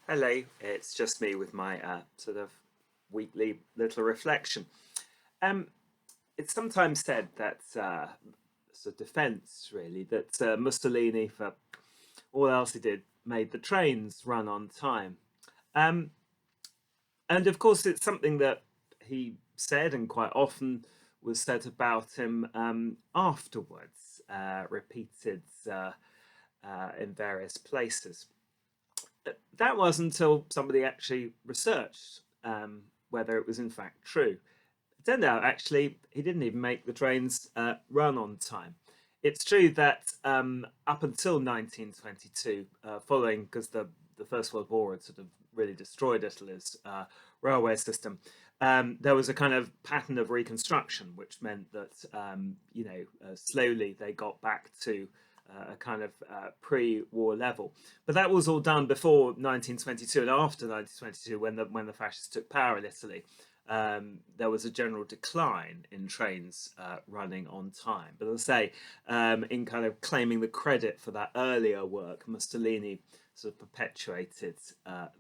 Hello, it's just me with my sort of weekly little reflection. Um, it's sometimes said that, as a defence, really, that Mussolini, for all else he did, made the trains run on time. Um, and of course, it's something that he said and quite often was said about him afterwards, repeated in various places. That was until somebody actually researched whether it was in fact true. It turned out actually he didn't even make the trains run on time. It's true that up until 1922, following because the First World War had sort of really destroyed Italy's railway system, there was a kind of pattern of reconstruction, which meant that slowly they got back to a kind of pre-war level. But that was all done before 1922 and after 1922, when the fascists took power in Italy. There was a general decline in trains running on time. But as I say, in kind of claiming the credit for that earlier work, Mussolini sort of perpetuated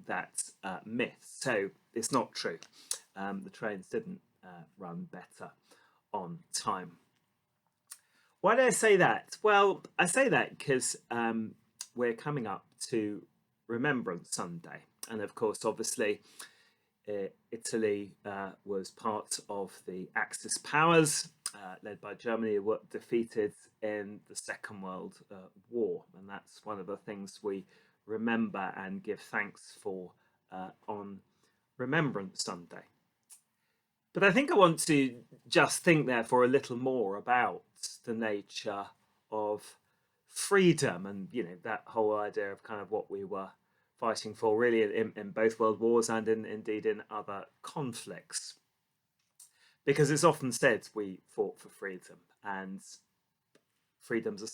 that myth. So it's not true. The trains didn't run better on time. Why do I say that? Well, I say that because we're coming up to Remembrance Sunday. And of course, obviously, Italy was part of the Axis powers, led by Germany, who were defeated in the Second World War. And that's one of the things we remember and give thanks for on Remembrance Sunday. But I think I want to just think, therefore, a little more about the nature of freedom and, that whole idea of kind of what we were fighting for, really, in both world wars and indeed in other conflicts. Because it's often said we fought for freedom, and freedom's a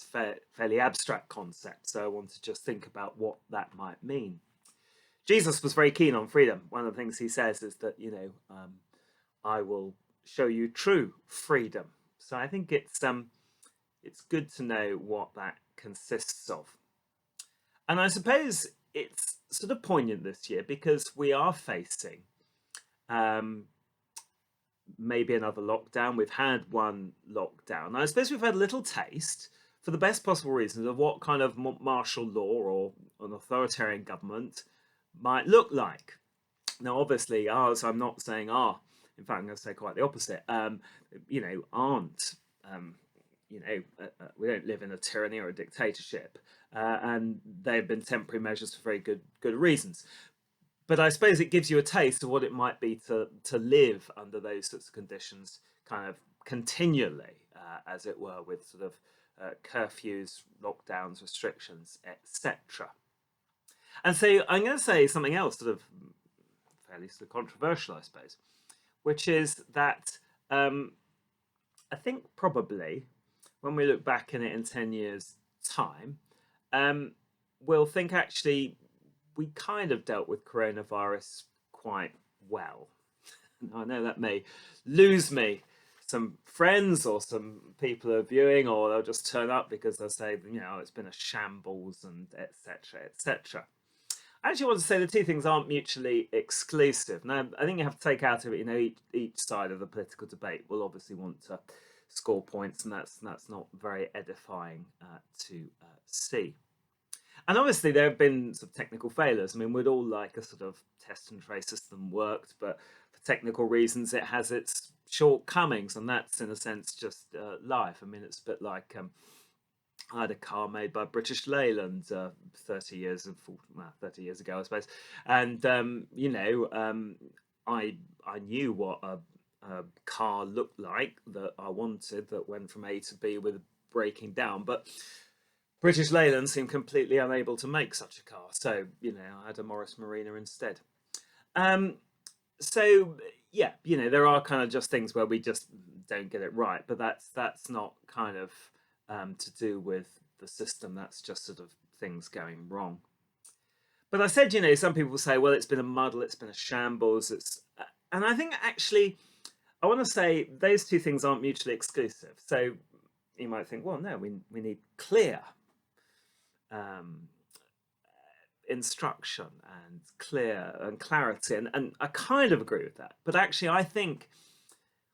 fairly abstract concept. So I want to just think about what that might mean. Jesus was very keen on freedom. One of the things he says is that, I will show you true freedom. So I think it's good to know what that consists of. And I suppose it's sort of poignant this year because we are facing um, maybe another lockdown. We've had one lockdown. And I suppose we've had a little taste, for the best possible reasons, of what kind of martial law or an authoritarian government might look like. Now, obviously, ours, I'm not saying are. In fact, I'm going to say quite the opposite. Aren't. We don't live in a tyranny or a dictatorship, and they've been temporary measures for very good reasons. But I suppose it gives you a taste of what it might be to live under those sorts of conditions, kind of continually, as it were, with sort of curfews, lockdowns, restrictions, etc. And so I'm going to say something else, sort of fairly sort of controversial, I suppose, which is that I think probably when we look back in it in 10 years' time, we'll think actually we kind of dealt with coronavirus quite well. I know that may lose me some friends or some people who are viewing, or they'll just turn up because they'll say, it's been a shambles and etc. etc. I actually want to say the two things aren't mutually exclusive. Now, I think you have to take out of it, each side of the political debate will obviously want to score points, and that's not very edifying to see. And obviously, there have been some technical failures. I mean, we'd all like a sort of test and trace system worked, but for technical reasons, it has its shortcomings, and that's in a sense just life. I mean, it's a bit like I had a car made by British Leyland 30 years ago, I suppose, and I knew what a car looked like that I wanted that went from A to B with breaking down, but British Leyland seemed completely unable to make such a car, so I had a Morris Marina instead. Um, so yeah, there are kind of just things where we just don't get it right, but that's not kind of to do with the system. That's just sort of things going wrong. But I said, some people say, well, it's been a muddle, it's been a shambles. And I think actually, I want to say those two things aren't mutually exclusive. So you might think, well, no, we need clear, um, instruction and clear and clarity, and I kind of agree with that. But actually, I think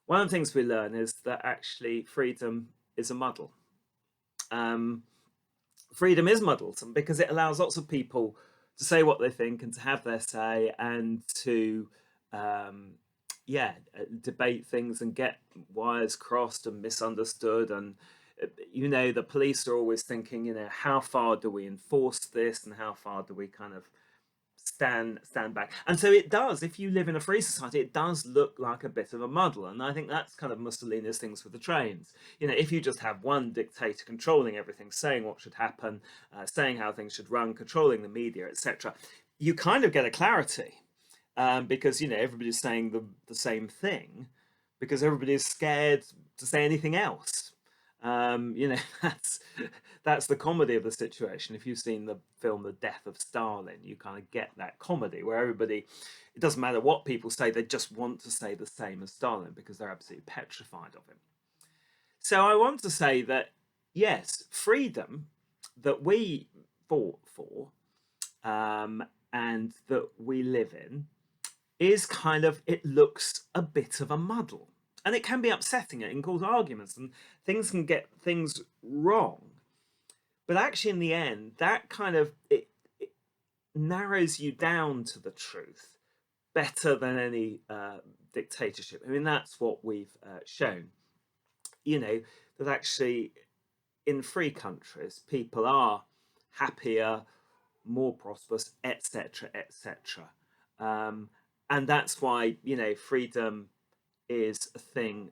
one of the things we learn is that actually freedom is a muddle. Um, Freedom is muddlesome because it allows lots of people to say what they think and to have their say and to um, debate things and get wires crossed and misunderstood. And the police are always thinking, how far do we enforce this and how far do we kind of stand back. And so it does, if you live in a free society, it does look like a bit of a muddle. And I think that's kind of Mussolini's things with the trains. If you just have one dictator controlling everything, saying what should happen, saying how things should run, controlling the media, etc., you kind of get a clarity, because everybody's saying the same thing because everybody's scared to say anything else. That's the comedy of the situation. If you've seen the film The Death of Stalin, you kind of get that comedy where everybody, it doesn't matter what people say, they just want to say the same as Stalin because they're absolutely petrified of him. So I want to say that yes, freedom that we fought for, and that we live in, is kind of, it looks a bit of a muddle. And it can be upsetting, it can cause arguments and things can get things wrong. But actually, in the end, that kind of, it narrows you down to the truth better than any dictatorship. I mean, that's what we've shown. That actually in free countries, people are happier, more prosperous, etc., etc. And that's why freedom is a thing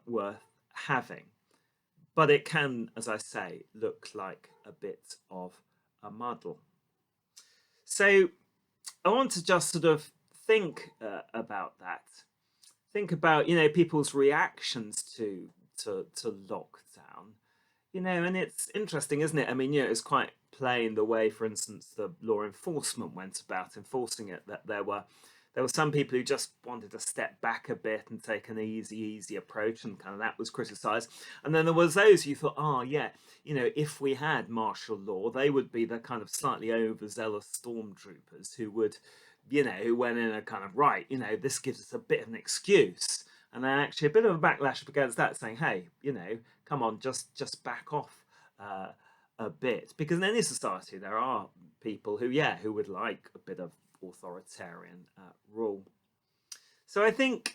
worth having. But it can, as I say, look like a bit of a muddle. So I want to just sort of think about that. Think about people's reactions to lockdown. And it's interesting, isn't it? I mean, it's quite plain the way, for instance, the law enforcement went about enforcing it. That there were some people who just wanted to step back a bit and take an easy approach, and kind of that was criticised. And then there was those who thought, oh yeah, if we had martial law, they would be the kind of slightly overzealous stormtroopers who would, who went in a kind of, right, this gives us a bit of an excuse. And then actually a bit of a backlash against that, saying, hey, come on, just back off a bit. Because in any society, there are people who would like a bit of authoritarian rule. So I think,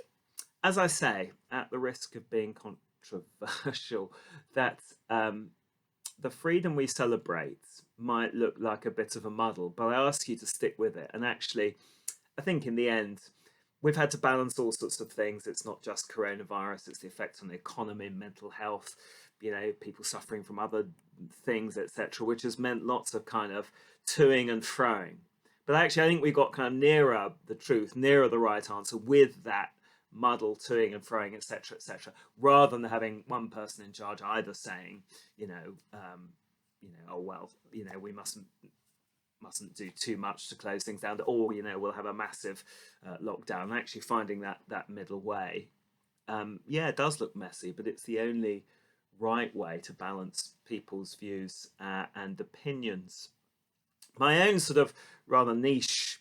as I say, at the risk of being controversial, that the freedom we celebrate might look like a bit of a muddle, but I ask you to stick with it. And actually, I think in the end, we've had to balance all sorts of things. It's not just coronavirus, it's the effect on the economy, mental health, people suffering from other things, etc., which has meant lots of kind of toing and froing. But actually, I think we got kind of nearer the truth, nearer the right answer with that muddle, toing and froing, etc., etc., rather than having one person in charge either saying, oh well, we mustn't do too much to close things down, or we'll have a massive lockdown. And actually, finding that middle way, it does look messy, but it's the only right way to balance people's views and opinions. My own sort of rather niche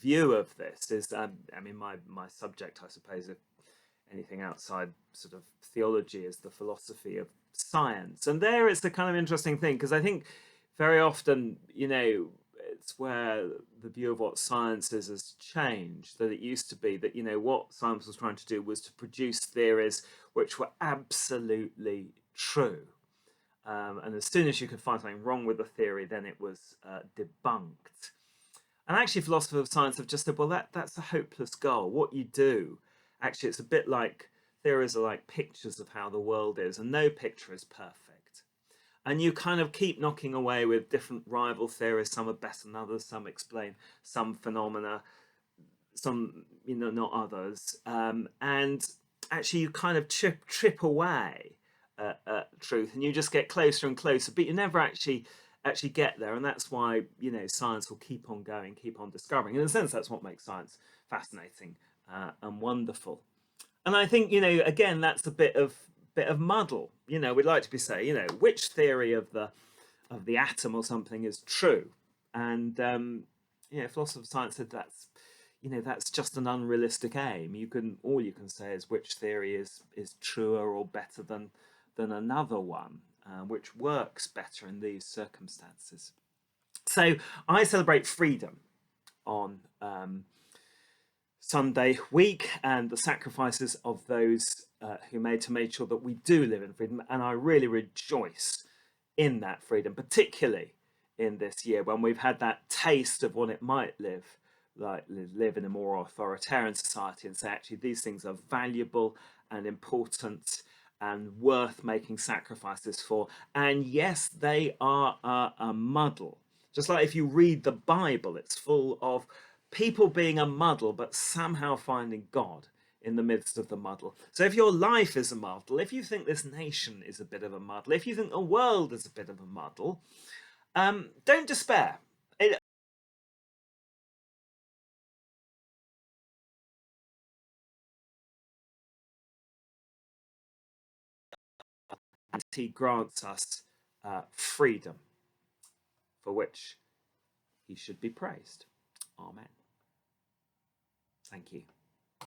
view of this is, my subject, I suppose, if anything outside sort of theology, is the philosophy of science. And there is the kind of interesting thing, because I think very often, it's where the view of what science is has changed. That it used to be that, what science was trying to do was to produce theories which were absolutely true. And as soon as you could find something wrong with the theory, then it was debunked. And actually, philosophers of science have just said, well, that's a hopeless goal. What you do, actually, it's a bit like theories are like pictures of how the world is, and no picture is perfect. And you kind of keep knocking away with different rival theories. Some are better than others. Some explain some phenomena, some, not others. And actually, you kind of trip away truth, and you just get closer and closer, but you never actually get there. And that's why science will keep on going, keep on discovering. In a sense, that's what makes science fascinating and wonderful. And I think again, that's a bit of muddle. We'd like to be say, which theory of the atom or something is true. And Philosophy of science said that's just an unrealistic aim. All you can say is which theory is truer or better than another one, which works better in these circumstances. So I celebrate freedom on Sunday week and the sacrifices of those who made to make sure that we do live in freedom, and I really rejoice in that freedom, particularly in this year when we've had that taste of what it might live in a more authoritarian society, and say actually these things are valuable and important and worth making sacrifices for. And yes, they are a muddle. Just like if you read the Bible, it's full of people being a muddle, but somehow finding God in the midst of the muddle. So if your life is a muddle, if you think this nation is a bit of a muddle, if you think the world is a bit of a muddle, don't despair. He grants us freedom for which he should be praised. Amen. Thank you.